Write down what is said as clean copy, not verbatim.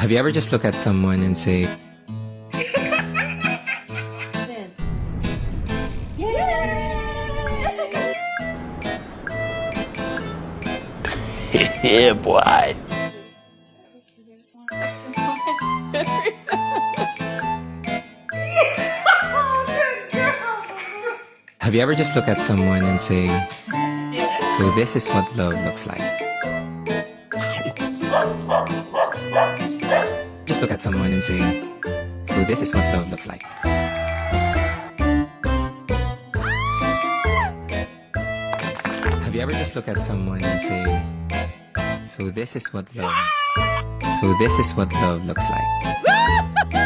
Have you ever just look at someone and say, Yeah, boy. have you ever just look at someone and say, so this is what love looks like? Just look at someone and say, so this is what love looks like. Have you ever just look at someone and say, so this is what love looks like?